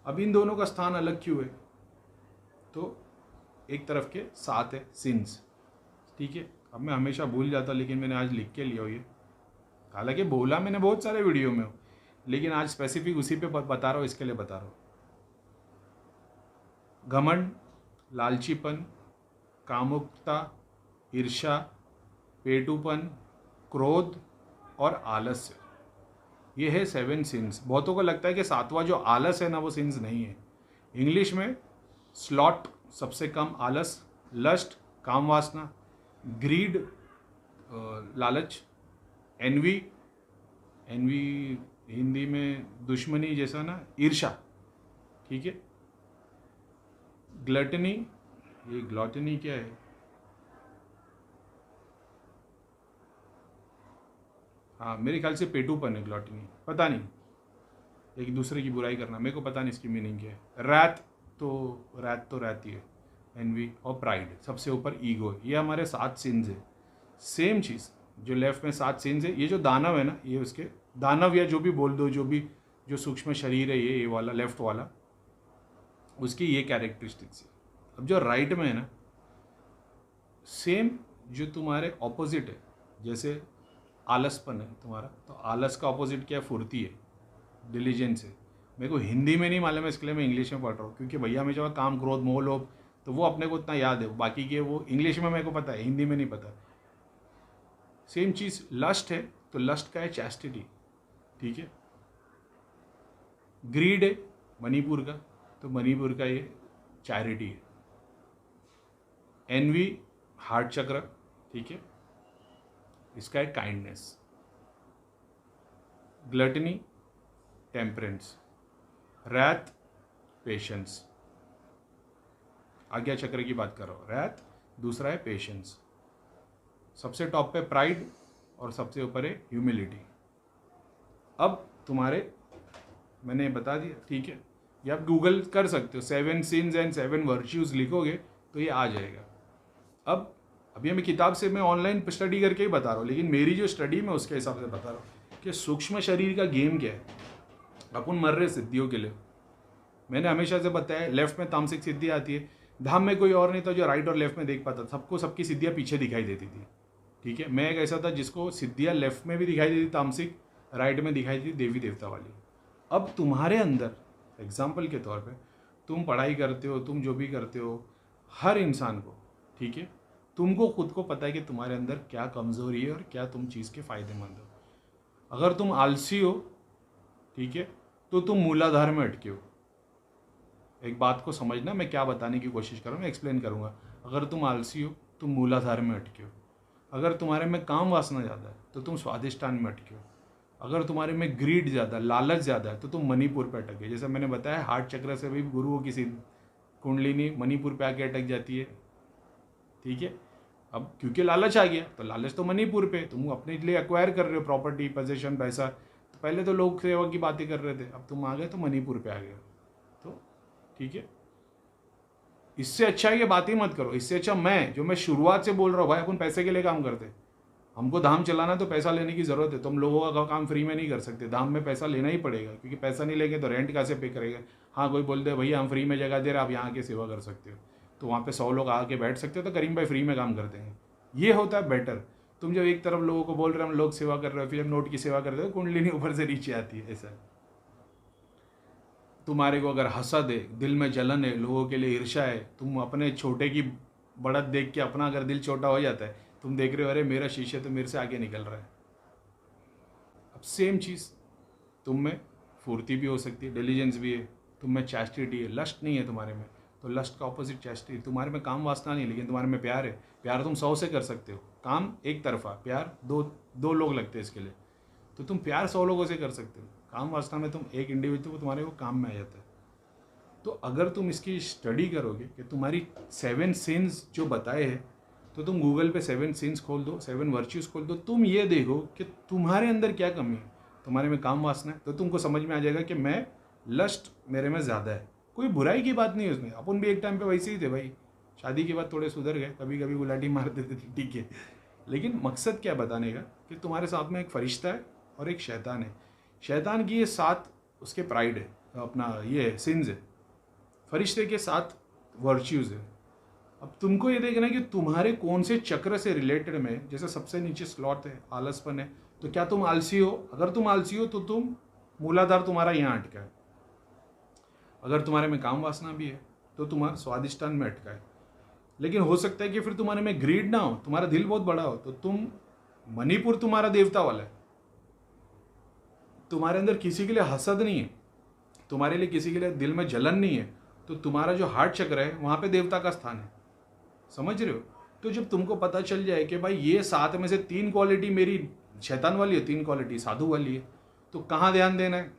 अब इन दोनों का स्थान अलग क्यों है? तो एक तरफ के 7 है सिंस, ठीक है। अब मैं हमेशा भूल जाता, लेकिन मैंने आज लिख के लिया हो ये, हालांकि बोला मैंने बहुत सारे वीडियो में, लेकिन आज स्पेसिफिक उसी पे बता रहा हूँ, इसके लिए बता रहा हूँ। घमंड, लालचीपन, कामुकता, ईर्ष्या, पेटूपन, क्रोध और आलस्य, ये है 7 सिंस। बहुतों को लगता है कि 7वां जो आलस है ना वो सिंस नहीं है। इंग्लिश में स्लॉट सबसे कम आलस, लस्ट काम वासना, ग्रीड लालच, एनवी हिंदी में दुश्मनी जैसा ना, ईर्षा, ठीक है। ग्लटनी, ये ग्लॉटनी क्या है? हाँ मेरे ख्याल से पेटूपन है ग्लॉटनी, पता नहीं, एक दूसरे की बुराई करना, मेरे को पता नहीं इसकी मीनिंग क्या है। रैत तो रहती है, एनवी और प्राइड, सबसे ऊपर ईगो है। ये हमारे 7 सिंस है। सेम चीज़ जो लेफ्ट में 7 सिंस है, ये जो दानव है ना, ये उसके दानव या जो भी बोल दो, जो सूक्ष्म शरीर है, ये वाला लेफ्ट वाला, उसकी ये कैरेक्टरिस्टिक्स है। अब जो राइट में है ना, सेम जो तुम्हारे ऑपोजिट है, जैसे आलसपन है तुम्हारा, तो आलस का ऑपोजिट क्या है? फुर्ती है, डिलीजेंस है। मेरे को हिंदी में नहीं मालूम है, इसके लिए मैं इंग्लिश में पढ़ रहा हूँ, क्योंकि भैया हमेशा काम, क्रोध, मोह, लोभ, तो वो अपने को उतना याद है, बाकी के वो इंग्लिश में मेरे को पता है, हिंदी में नहीं पता। सेम चीज़ लस्ट है, तो लस्ट का है चैस्टिटी, ठीक है। ग्रीड है मणिपुर का, तो मणिपुर का ये चैरिटी है। एनवी हार्ट चक्र, ठीक है, इसका है kindness. Gluttony temperance, wrath patience, आज्ञा चक्र की बात कर रहा हूँ। रैथ, दूसरा है पेशेंस। सबसे टॉप पे प्राइड और सबसे ऊपर है ह्यूमिलिटी। अब तुम्हारे मैंने बता दिया, ठीक है, ये आप गूगल कर सकते हो, 7 सिंस एंड 7 वर्च्यूज लिखोगे तो ये आ जाएगा। अब अभी मैं किताब से, मैं ऑनलाइन स्टडी करके ही बता रहा हूँ, लेकिन मेरी जो स्टडी मैं उसके हिसाब से बता रहा हूँ कि सूक्ष्म शरीर का गेम क्या है। अपन मर रहे सिद्धियों के लिए। मैंने हमेशा से बताया, लेफ्ट में तामसिक सिद्धि आती है, धाम में कोई और नहीं था जो राइट और लेफ्ट में देख पाता, सबको सबकी सिद्धियाँ पीछे दिखाई देती थी, ठीक है। मैं एक ऐसा था जिसको सिद्धियाँ लेफ्ट में भी दिखाई देती तामसिक, राइट में दिखाई देती देवी देवता वाली। अब तुम्हारे अंदर एग्जाम्पल के तौर पे, तुम पढ़ाई करते हो, तुम जो भी करते हो, हर इंसान को, ठीक है, तुमको खुद को पता है कि तुम्हारे अंदर क्या कमज़ोरी है और क्या तुम चीज़ के फ़ायदेमंद हो। अगर तुम आलसी हो, ठीक है, तो तुम मूलाधार में अटके हो। एक बात को समझना, मैं क्या बताने की कोशिश कर रहा हूँ, मैं एक्सप्लेन करूँगा। अगर तुम आलसी हो, तुम मूलाधार में अटके हो। अगर तुम्हारे में काम वासना ज़्यादा है तो तुम स्वादिष्टान में अटके हो। अगर तुम्हारे में ग्रीड ज़्यादा, लालच ज़्यादा है, तो तुम मणिपुर पे अटक गए। जैसे मैंने बताया, हार्ट चक्र से भी गुरुओं की कुंडलिनी मणिपुर पे आके अटक जाती है, ठीक है। अब क्योंकि लालच आ गया, तो लालच तो मणिपुर पे, तुम अपने लिए एक्वायर कर रहे हो प्रॉपर्टी, पोजीशन, पैसा। तो पहले तो लोक सेवा की बातें कर रहे थे, अब तुम आ गए तो मणिपुर पे आ गए, तो ठीक है। इससे अच्छा ये बात ही मत करो। इससे अच्छा मैं शुरुआत से बोल रहा हूँ, भाई अपन पैसे के लिए काम करते, हमको धाम चलाना तो पैसा लेने की ज़रूरत है। तुम लोगों का काम फ्री में नहीं कर सकते, धाम में पैसा लेना ही पड़ेगा, क्योंकि पैसा नहीं लेंगे तो रेंट कैसे पे करेगा। हाँ, कोई बोल दे भैया हम फ्री में जगह दे रहे, आप यहाँ आके सेवा कर सकते हो, तो वहाँ पे 100 लोग आके बैठ सकते हो, तो करीम भाई फ्री में काम करते हैं। ये होता है बेटर। तुम जब एक तरफ लोगों को बोल रहे हो हम लोग सेवा कर रहे हो, फिर हम नोट की सेवा करते हो, कुंडलिनी ऊपर से नीचे आती है। ऐसा तुम्हारे को अगर हसद है, दिल में जलन है, लोगों के लिए ईर्ष्या है, तुम अपने छोटे की बढ़त देख के अपना अगर दिल छोटा हो जाता है, तुम देख रहे हो अरे मेरा शिष्य तो मेरे से आगे निकल रहा है। अब सेम चीज़ तुम में फुर्ती भी हो सकती है, डिलीजेंस भी है, तुम में चैस्टिटी है, लस्ट नहीं है तुम्हारे में, तो लस्ट का ऑपोजिट चैस्टिटी। तुम्हारे में काम वासना नहीं है, लेकिन तुम्हारे में प्यार है। प्यार तुम 100 से कर सकते हो, काम एक तरफा, प्यार दो लोग लगते हैं इसके लिए, तो तुम प्यार 100 लोगों से कर सकते हो। काम वासना में तुम एक इंडिविजुअल को, तुम्हारे को काम में आ जाता है। तो अगर तुम इसकी स्टडी करोगे कि तुम्हारी 7 सिंस जो बताए हैं, तो तुम गूगल पे 7 सिंस खोल दो, 7 वर्च्यूज़ खोल दो, तुम ये देखो कि तुम्हारे अंदर क्या कमी है। तुम्हारे में काम वासना है, तो तुमको समझ में आ जाएगा कि मैं लस्ट मेरे में ज़्यादा है। कोई बुराई की बात नहीं है उसमें, अपन भी एक टाइम पे वैसे ही थे भाई, शादी के बाद थोड़े सुधर गए, कभी कभी गुलाटी मार देते थे, ठीक है। लेकिन मकसद क्या बताने का कि तुम्हारे साथ में एक फरिश्ता है और एक शैतान है। शैतान की ये 7 उसके प्राइड है, अपना ये सिंस है, फरिश्ते के 7 वर्च्यूज़ है। अब तुमको ये देखना है कि तुम्हारे कौन से चक्र से रिलेटेड में, जैसे सबसे नीचे स्लॉट है आलसपन है, तो क्या तुम आलसी हो? अगर तुम आलसी हो तो तुम मूलाधार तुम्हारा यहाँ अटका है। अगर तुम्हारे में काम वासना भी है तो तुम्हारा स्वादिष्टान में अटका है। लेकिन हो सकता है कि फिर तुम्हारे में ग्रीड ना हो, तुम्हारा दिल बहुत बड़ा हो, तो तुम मणिपुर तुम्हारा देवता वाला है, तुम्हारे अंदर किसी के लिए हसद नहीं है, तुम्हारे लिए किसी के लिए दिल में जलन नहीं है, तो तुम्हारा जो हार्ट चक्र है वहाँ पे देवता का स्थान है। समझ रहे हो? तो जब तुमको पता चल जाए कि भाई ये 7 में से 3 क्वालिटी मेरी शैतान वाली है, 3 क्वालिटी साधु वाली है, तो कहाँ ध्यान देना है?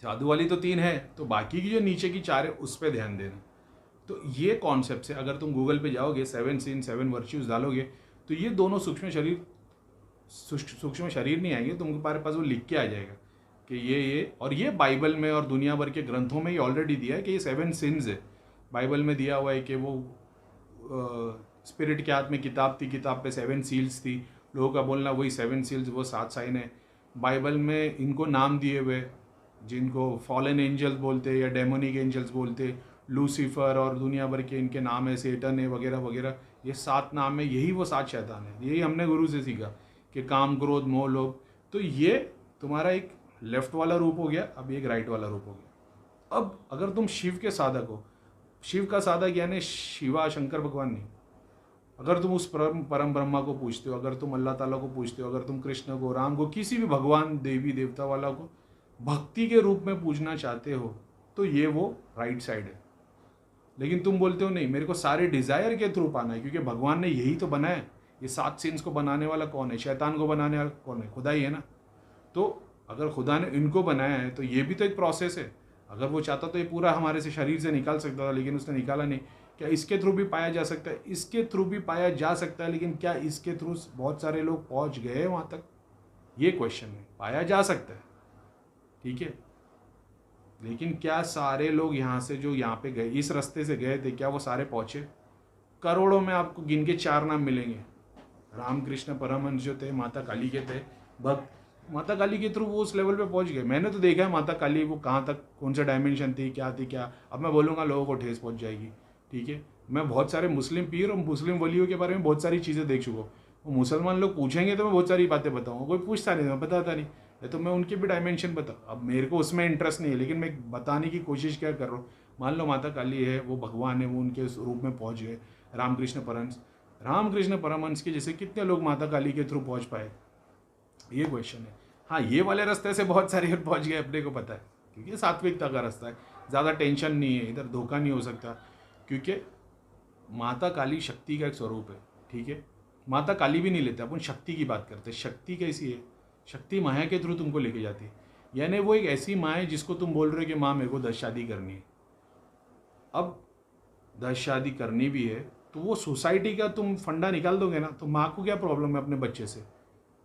साधु वाली तो 3 है, तो बाकी की जो नीचे की 4 है उस पर ध्यान देना। तो ये कॉन्सेप्ट से अगर तुम गूगल पे जाओगे 7 सीन 7 वर्च्यूज डालोगे, तो ये दोनों सूक्ष्म शरीर नहीं आएंगे, तुम्हारे पास वो लिख के आ जाएगा कि ये और ये बाइबल में और दुनिया भर के ग्रंथों में ये ऑलरेडी दिया है कि ये 7 सिन्स है। बाइबल में दिया हुआ है कि वो स्पिरिट के हाथ में किताब थी, किताब पे 7 सील्स थी, लोगों का बोलना वही 7 सील्स वो 7 साइन है। बाइबल में इनको नाम दिए हुए जिनको फॉलन एंजल्स बोलते हैं या डेमोनिक एंजल्स बोलते हैं, लूसीफर और दुनिया भर के इनके नाम है, सेटन है वगैरह वगैरह, ये 7 नाम है, यही वो 7 शैतान है। यही हमने गुरु से सीखा कि काम क्रोध मोह लोभ। तो ये तुम्हारा एक लेफ्ट वाला रूप हो गया, अब एक राइट वाला रूप हो गया। अब अगर तुम शिव के साधक हो, शिव का साधक यानी शिवा शंकर भगवान नहीं, अगर तुम उस परम ब्रह्मा को पूछते हो, अगर तुम अल्लाह ताला को पूछते हो, अगर तुम कृष्ण को, राम को, किसी भी भगवान देवी देवता वाला को भक्ति के रूप में पूजना चाहते हो, तो ये वो राइट साइड है। लेकिन तुम बोलते हो नहीं, मेरे को सारे डिजायर के थ्रू पाना है, क्योंकि भगवान ने यही तो बनाया है। ये 7 सिन्स को बनाने वाला कौन है? शैतान को बनाने वाला कौन है? खुदा ही है ना। तो अगर खुदा ने इनको बनाया है तो ये भी तो एक प्रोसेस है। अगर वो चाहता तो ये पूरा हमारे से शरीर से निकाल सकता था, लेकिन उसने निकाला नहीं। क्या इसके थ्रू भी पाया जा सकता है? इसके थ्रू भी पाया जा सकता है, लेकिन क्या इसके थ्रू बहुत सारे लोग पहुंच गए वहाँ तक? ये क्वेश्चन है। पाया जा सकता है, ठीक है, लेकिन क्या सारे लोग यहाँ से जो यहाँ पे गए, इस रास्ते से गए थे, क्या वो सारे पहुँचे? करोड़ों में आपको गिन के 4 नाम मिलेंगे। रामकृष्ण परमहंस जो थे, माता काली के थे भक्त, माता काली के थ्रू वो उस लेवल पे पहुंच गए। मैंने तो देखा है माता काली वो कहाँ तक, कौन सा डायमेंशन थी, क्या थी क्या। अब मैं बोलूँगा लोगों को ठेस पहुंच जाएगी, ठीक है। मैं बहुत सारे मुस्लिम पीर और मुस्लिम वलियों के बारे में बहुत सारी चीज़ें देख चुका हूँ। वो मुसलमान लोग पूछेंगे तो मैं बहुत सारी बातें बताऊँगा, कोई पूछता नहीं, मैं बताता नहीं है, तो मैं उनके भी डायमेंशन बता। अब मेरे को उसमें इंटरेस्ट नहीं है, लेकिन मैं बताने की कोशिश क्या कर रहा हूँ। मान लो माता काली है, वो भगवान है, वो उनके रूप में पहुँच गए। रामकृष्ण परमहंस के जैसे कितने लोग माता काली के थ्रू पहुँच पाए? ये क्वेश्चन है। हाँ, ये वाले रास्ते से बहुत सारे पहुँच गए, अपने को पता है, क्योंकि सात्विकता का रास्ता है, ज़्यादा टेंशन नहीं है, इधर धोखा नहीं हो सकता। क्योंकि माता काली शक्ति का एक स्वरूप है, ठीक है। माता काली भी नहीं लेते, अपन शक्ति की बात करते हैं। शक्ति कैसी है? शक्ति माया के थ्रू तुमको लेके जाती है, यानी वो एक ऐसी माँ है जिसको तुम बोल रहे हो कि माँ मेरे को 10 शादी करनी है। अब 10 शादी करनी भी है तो वो सोसाइटी का तुम फंडा निकाल दोगे ना, तो माँ को क्या प्रॉब्लम है अपने बच्चे से?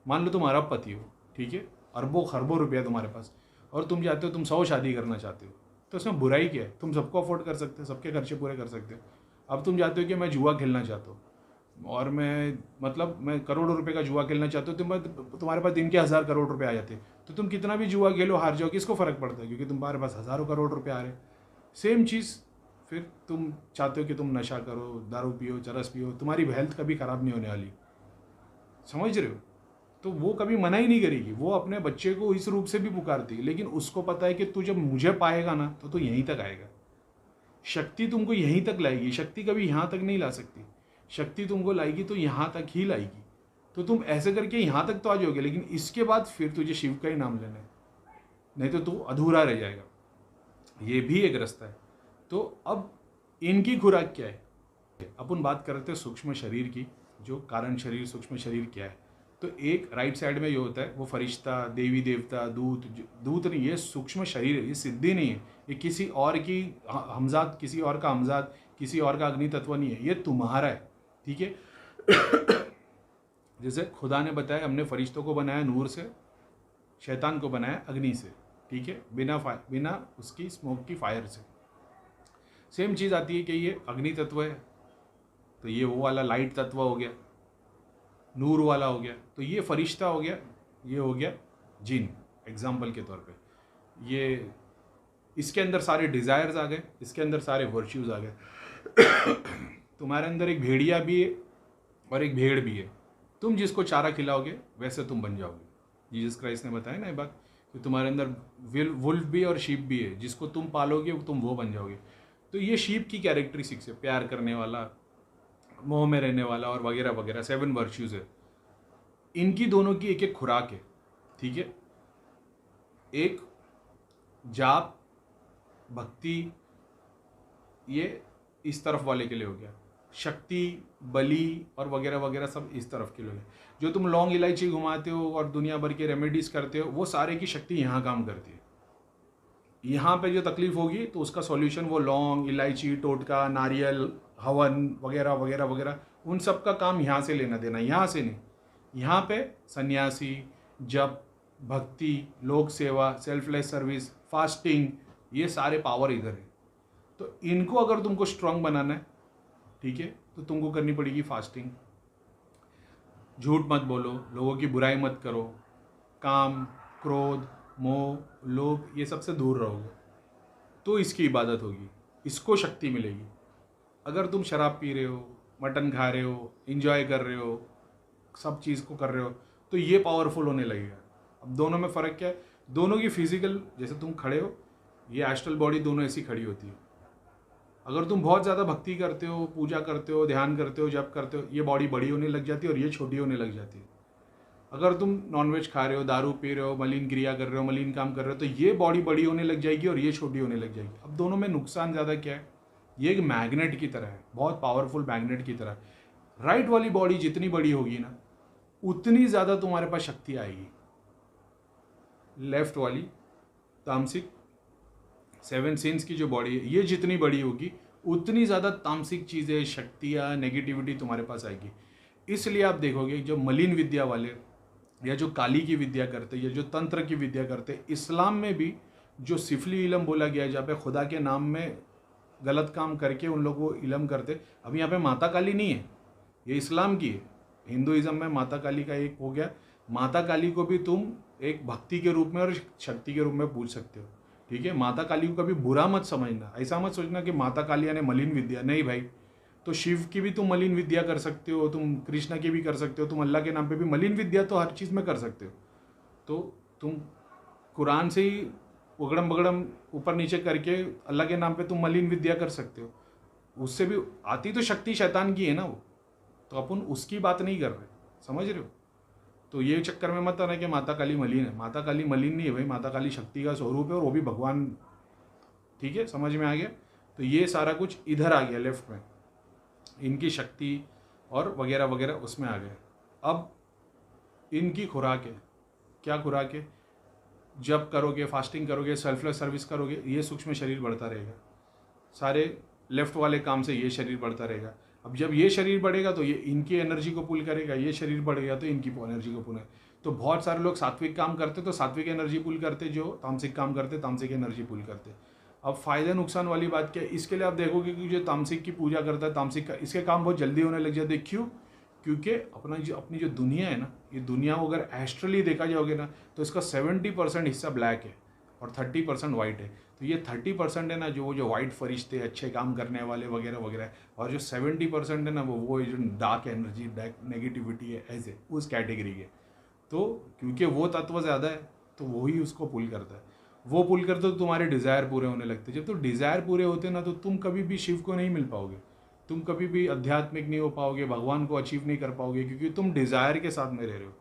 मान लो तुम अरब पति हो, ठीक है, अरबों खरबों रुपया तुम्हारे पास, और तुम चाहते हो तुम 100 शादी करना चाहते हो, तो उसमें बुराई क्या है? तुम सबको अफोर्ड कर सकते हो, सबके खर्चे पूरे कर सकते हो। अब तुम चाहते हो कि मैं जुआ खेलना चाहता हूँ, और मैं करोड़ों रुपए का जुआ खेलना चाहता हूँ, तुम्हारे पास दिन के 1000 करोड़ रुपए आ जाते हैं, तो तुम कितना भी जुआ खेलो हार जाओ, किसको फर्क पड़ता है? क्योंकि तुम्हारे पास हज़ारों करोड़ रुपए आ रहे हैं। सेम चीज़ फिर तुम चाहते हो कि तुम नशा करो, दारू पियो, चरस पियो, तुम्हारी हेल्थ कभी ख़राब नहीं होने वाली, समझ रहे हो? तो वो कभी मना ही नहीं करेगी, वो अपने बच्चे को इस रूप से भी पुकारती है, लेकिन उसको पता है कि तू जब मुझे पाएगा ना तो तू यहीं तक आएगा। शक्ति तुमको यहीं तक लाएगी, शक्ति कभी यहाँ तक नहीं ला सकती। शक्ति तुमको लाएगी तो यहाँ तक ही लाएगी। तो तुम ऐसे करके यहाँ तक तो आ जाओगे, लेकिन इसके बाद फिर तुझे शिव का ही नाम लेना है, नहीं तो तू अधूरा रह जाएगा। ये भी एक रास्ता है। तो अब इनकी खुराक क्या है? अपन बात करते हैं सूक्ष्म शरीर की, जो कारण शरीर सूक्ष्म शरीर क्या है। तो एक राइट साइड में ये होता है वो फरिश्ता, देवी देवता, दूत नहीं, ये सूक्ष्म शरीर है, ये सिद्धि नहीं है, ये किसी और की हमजाद, किसी और का हमजाद, किसी और का अग्नि तत्व नहीं है, ये तुम्हारा है, ठीक है। जैसे खुदा ने बताया हमने फरिश्तों को बनाया नूर से, शैतान को बनाया अग्नि से, ठीक है, बिना उसकी स्मोक की फायर से। सेम चीज़ आती है कि ये अग्नि तत्व है तो ये वो वाला लाइट तत्व हो गया, नूर वाला हो गया, तो ये फरिश्ता हो गया, ये हो गया जिन, एग्जाम्पल के तौर पे। ये इसके अंदर सारे डिज़ायर्स आ गए, इसके अंदर सारे वर्च्यूज़ आ गए। तुम्हारे अंदर एक भेड़िया भी है और एक भेड़ भी है। तुम जिसको चारा खिलाओगे वैसे तुम बन जाओगे। जीसस क्राइस्ट ने बताया ना ये बात कि तुम्हारे अंदर वुल्फ भी और शीप भी है, जिसको तुम पालोगे तुम वो बन जाओगे। तो ये शीप की कैरेक्टरिस्टिक्स है, प्यार करने वाला, मोह में रहने वाला और वगैरह वगैरह, 7 वर्च्यूज़ है। इनकी दोनों की एक एक खुराक है, ठीक है। एक जाप, भक्ति, ये इस तरफ वाले के लिए हो गया। शक्ति, बलि और वगैरह वगैरह सब इस तरफ के लोग हैं। जो तुम लौंग इलायची घुमाते हो और दुनिया भर के रेमेडीज करते हो, वो सारे की शक्ति यहाँ काम करती है। यहाँ पे जो तकलीफ होगी तो उसका सॉल्यूशन वो लौंग, इलायची, टोटका, नारियल, हवन वगैरह वगैरह वगैरह, उन सब का काम यहाँ से लेना देना, यहाँ से नहीं। यहाँ पे सन्यासी, जप, भक्ति, लोक सेवा, सेल्फलेस सर्विस, फास्टिंग, ये सारे पावर इधर है। तो इनको अगर तुमको स्ट्रांग बनाना है, ठीक है, तो तुमको करनी पड़ेगी फास्टिंग। झूठ मत बोलो, लोगों की बुराई मत करो, काम, क्रोध, मोह, लोभ, ये सबसे दूर रहोगे तो इसकी इबादत होगी, इसको शक्ति मिलेगी। अगर तुम शराब पी रहे हो, मटन खा रहे हो, इंजॉय कर रहे हो, सब चीज़ को कर रहे हो, तो ये पावरफुल होने लगेगा। अब दोनों में फ़र्क क्या है? दोनों की फिजिकल, जैसे तुम खड़े हो, ये एस्ट्रल बॉडी दोनों ऐसी खड़ी होती है। अगर तुम बहुत ज़्यादा भक्ति करते हो, पूजा करते हो, ध्यान करते हो, जप करते हो, ये बॉडी बड़ी होने लग जाती है और ये छोटी होने लग जाती है। अगर तुम नॉनवेज खा रहे हो, दारू पी रहे हो, मलिन क्रिया कर रहे हो, मलिन काम कर रहे हो, तो ये बॉडी बड़ी होने लग जाएगी और ये छोटी होने लग जाएगी। अब दोनों में नुकसान ज़्यादा क्या है? ये एक मैग्नेट की तरह है, बहुत पावरफुल मैग्नेट की तरह। राइट वाली बॉडी जितनी बड़ी होगी ना, उतनी ज़्यादा तुम्हारे पास शक्ति आएगी। लेफ्ट वाली तामसिक 7 सिंस की जो बॉडी है, ये जितनी बड़ी होगी उतनी ज़्यादा तामसिक चीज़ें, शक्तियाँ, नेगेटिविटी तुम्हारे पास आएगी। इसलिए आप देखोगे जो मलिन विद्या वाले या जो काली की विद्या करते या जो तंत्र की विद्या करते, इस्लाम में भी जो सिफली इलम बोला गया है, जहाँ पे खुदा के नाम में गलत काम करके उन लोगों को इलम करते। अब यहाँ पे माता काली नहीं है, ये इस्लाम की है। हिंदुइज्म में माता काली का एक हो गया। माता काली को भी तुम एक भक्ति के रूप में और शक्ति के रूप में पूछ सकते हो, ठीक है। माता काली को कभी बुरा मत समझना, ऐसा मत सोचना कि माता काली यानी मलिन विद्या, नहीं भाई। तो शिव की भी तुम मलिन विद्या कर सकते हो, तुम कृष्णा की भी कर सकते हो, तुम अल्लाह के नाम पे भी मलिन विद्या तो हर चीज़ में कर सकते हो। तो तुम कुरान से ही उगड़म बगड़म ऊपर नीचे करके अल्लाह के नाम पे तुम मलिन विद्या कर सकते हो। उससे भी आती तो शक्ति शैतान की है ना वो, तो अपन उसकी बात नहीं कर रहे, समझ रहे हो। तो ये चक्कर में मत आना कि माता काली मलिन है। माता काली मलिन नहीं है भाई, माता काली शक्ति का स्वरूप है और वो भी भगवान, ठीक है, समझ में आ गया। तो ये सारा कुछ इधर आ गया लेफ्ट में, इनकी शक्ति और वगैरह वगैरह उसमें आ गए। अब इनकी खुराक है, क्या खुराक है? जब करोगे, फास्टिंग करोगे, सेल्फलेस सर्विस करोगे, ये सूक्ष्म शरीर बढ़ता रहेगा। सारे लेफ्ट वाले काम से ये शरीर बढ़ता रहेगा। अब जब ये शरीर बढ़ेगा तो ये इनकी एनर्जी को पुल करेगा, ये शरीर बढ़ेगा तो इनकी एनर्जी को पुल है। तो बहुत सारे लोग सात्विक काम करते तो सात्विक एनर्जी पुल करते, जो तामसिक काम करते तामसिक एनर्जी पुल करते। अब फायदा नुकसान वाली बात क्या है? इसके लिए आप देखोगे कि जो तामसिक की पूजा करता है, तामसिक का, इसके काम बहुत जल्दी होने लग जाते। क्यों? क्योंकि अपनी जो दुनिया है ना, ये दुनिया को अगर एस्ट्रली देखा जाओगे ना, तो इसका 70% हिस्सा ब्लैक है और 30% वाइट है। तो ये 30% है ना, जो वाइट फरिश्ते, अच्छे काम करने वाले वगैरह वगैरह, और जो 70% है ना, वो जो डार्क एनर्जी, डार्क नेगेटिविटी है, ऐसे उस कैटेगरी के। तो क्योंकि वो तत्व ज़्यादा है तो वही उसको पुल करता है। वो पुल करते तो तुम्हारे डिज़ायर पूरे होने लगते। जब तो डिज़ायर पूरे होते ना, तो तुम कभी भी शिव को नहीं मिल पाओगे, तुम कभी भी आध्यात्मिक नहीं हो पाओगे, भगवान को अचीव नहीं कर पाओगे, क्योंकि तुम डिज़ायर के साथ में रह रहे हो।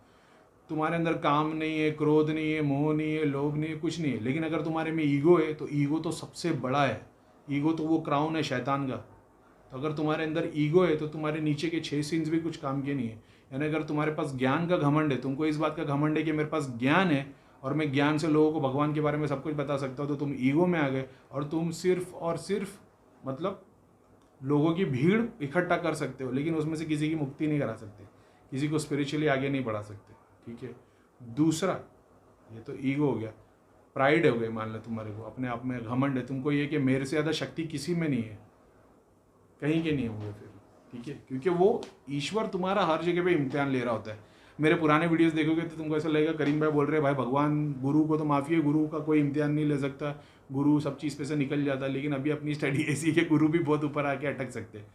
तुम्हारे अंदर काम नहीं है, क्रोध नहीं है, मोह नहीं है, लोभ नहीं है, कुछ नहीं है। लेकिन अगर तुम्हारे में ईगो है, तो ईगो तो सबसे बड़ा है। ईगो तो वो क्राउन है शैतान का। तो अगर तुम्हारे अंदर ईगो है तो तुम्हारे नीचे के 6 सिंस भी कुछ काम के नहीं है। यानी अगर तुम्हारे पास ज्ञान का घमंड है, तुमको इस बात का घमंड है कि मेरे पास ज्ञान है और मैं ज्ञान से लोगों को भगवान के बारे में सब कुछ बता सकता हूँ, तो तुम ईगो में आ गए और तुम सिर्फ और सिर्फ मतलब लोगों की भीड़ इकट्ठा कर सकते हो, लेकिन उसमें से किसी की मुक्ति नहीं करा सकते, किसी को स्पिरिचुअली आगे नहीं बढ़ा सकते, ठीक है। दूसरा, ये तो ईगो हो गया। प्राइड हो गई, मान लो तुम्हारे को अपने आप में घमंड है, तुमको ये कि मेरे से ज़्यादा शक्ति किसी में नहीं है, कहीं के नहीं होंगे फिर, ठीक है। क्योंकि वो ईश्वर तुम्हारा हर जगह पे इम्तिहान ले रहा होता है। मेरे पुराने वीडियोस देखोगे तो तुमको ऐसा लगेगा करीम भाई बोल रहे हैं भाई भगवान गुरु को तो माफ़ी है, गुरु का कोई इम्तिहान नहीं ले सकता, गुरु सब चीज़ पे से निकल जाता, लेकिन अभी अपनी स्टडी ऐसी के गुरु भी बहुत ऊपर आके अटक सकते हैं।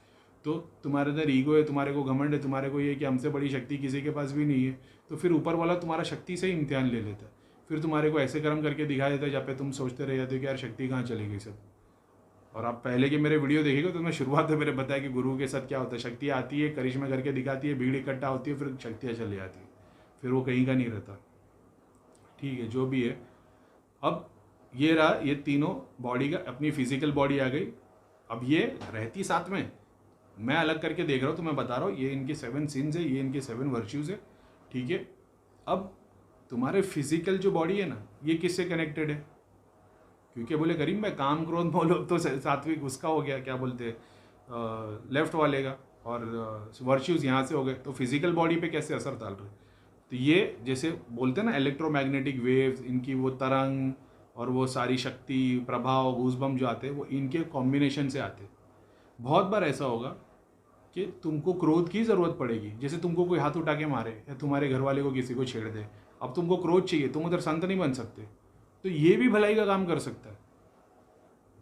तो तुम्हारे अंदर ईगो है, तुम्हारे को घमंड है, तुम्हारे को ये कि हमसे बड़ी शक्ति किसी के पास भी नहीं है, तो फिर ऊपर वाला तुम्हारा शक्ति से ही इम्तिहान ले लेता है। फिर तुम्हारे को ऐसे कर्म करके दिखा देता है जहाँ पे तुम सोचते रह जाते हो कि यार शक्ति कहाँ चली गई सब। और आप पहले के मेरे वीडियो देखेंगे तो मैं शुरुआत में मेरे बताया कि गुरु के साथ क्या होता है, शक्ति आती है, करिश्मा करके दिखाती है, भीड़ इकट्ठा होती है, फिर शक्तियाँ चली जाती है, फिर वो कहीं का नहीं रहता। ठीक है, जो भी है। अब ये रहा, ये तीनों बॉडी का, अपनी फिजिकल बॉडी आ गई। अब ये रहती साथ में, मैं अलग करके देख रहा हूँ तो मैं बता रहा हूँ, ये इनके 7 सिंस है, ये इनके 7 वर्च्यूज है। ठीक है, अब तुम्हारे फिजिकल जो बॉडी है ना, ये किससे कनेक्टेड है? क्योंकि बोले करीम भाई काम क्रोध बोलो तो सात्विक उसका हो गया, क्या बोलते हैं लेफ्ट वाले का, और वर्च्यूज यहाँ से हो गए, तो फिजिकल बॉडी पे कैसे असर डाल रहे? तो ये जैसे बोलते हैं ना इलेक्ट्रोमैग्नेटिक वेव्स, इनकी वो तरंग और वो सारी शक्ति प्रभाव गूजबम जो आते हैं वो इनके कॉम्बिनेशन से आते हैं। बहुत बार ऐसा होगा कि तुमको क्रोध की ज़रूरत पड़ेगी, जैसे तुमको कोई हाथ उठा के मारे या तुम्हारे घर वाले को किसी को छेड़ दे, अब तुमको क्रोध चाहिए, तुम उधर संत नहीं बन सकते, तो ये भी भलाई का काम कर सकता है।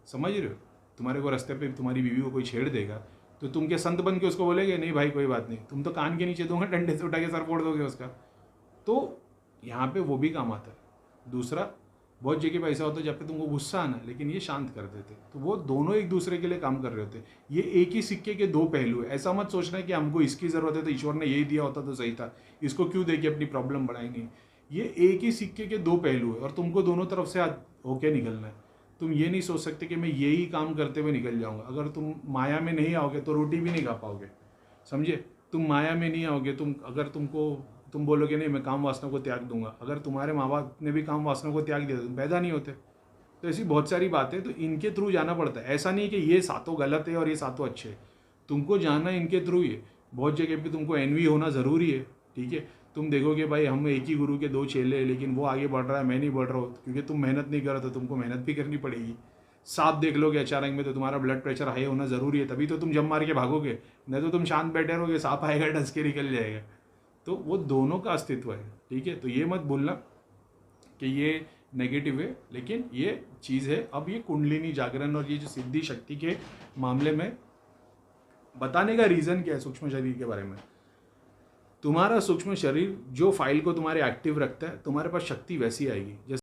समझ रहे हो? तुम्हारे को रास्ते पे तुम्हारी बीवी को कोई छेड़ देगा तो तुम क्या संत बन के उसको बोलेगे नहीं भाई कोई बात नहीं, तुम तो कान के नीचे दोगे, डंडे से उठा के सर फोड़ दोगे उसका। तो यहाँ पे वो भी काम आता है। दूसरा, बहुत जगह पे ऐसा होता है जब पे तुमको गुस्सा आना है लेकिन ये शांत कर देते, तो वो दोनों एक दूसरे के लिए काम कर रहे होते हैं। ये एक ही सिक्के के दो पहलू है। ऐसा मत सोचना कि हमको इसकी ज़रूरत है तो ईश्वर ने यही दिया होता तो सही था, इसको क्यों दे के अपनी प्रॉब्लम बढ़ाएंगे। ये एक ही सिक्के के दो पहलू है और तुमको दोनों तरफ से होके निकलना है। तुम ये नहीं सोच सकते कि मैं यही काम करते हुए निकल जाऊँगा। अगर तुम माया में नहीं आओगे तो रोटी भी नहीं खा पाओगे, समझे? तुम माया में नहीं आओगे, तुम बोलोगे नहीं मैं काम वासना को त्याग दूंगा, अगर तुम्हारे माँ बाप ने भी काम वासना को त्याग दिया तो तुम पैदा नहीं होते। तो ऐसी बहुत सारी बातें, तो इनके थ्रू जाना पड़ता है। ऐसा नहीं कि ये सातों गलत है और ये सातों अच्छे है, तुमको जाना इनके थ्रू ही है। बहुत जगह पे तुमको एनवी होना ज़रूरी है। ठीक है, तुम देखोगे भाई हम एक ही गुरु के 2 चेले हैं लेकिन वो आगे बढ़ रहा है, मैं नहीं बढ़ रहा हूँ, क्योंकि तुम मेहनत नहीं कर रहे तो तुमको मेहनत भी करनी पड़ेगी। सांप देख लोगे अचानक में तो तुम्हारा ब्लड प्रेशर हाई होना ज़रूरी है, तभी तो तुम जम मार के भागोगे, नहीं तो तुम शांत बैठे रहोगे, सांप आएगा डस के निकल जाएगा। तो वो दोनों का अस्तित्व है। ठीक है, तो ये मत भूलना कि ये नेगेटिव है, लेकिन ये चीज़ है। अब ये कुंडलिनी जागरण और ये जो सिद्धि शक्ति के मामले में बताने का रीज़न क्या है सूक्ष्म शरीर के बारे में? तुम्हारा सूक्ष्म शरीर जो फाइल को तुम्हारे एक्टिव रखता है, तुम्हारे पास शक्ति वैसी आएगी जैसे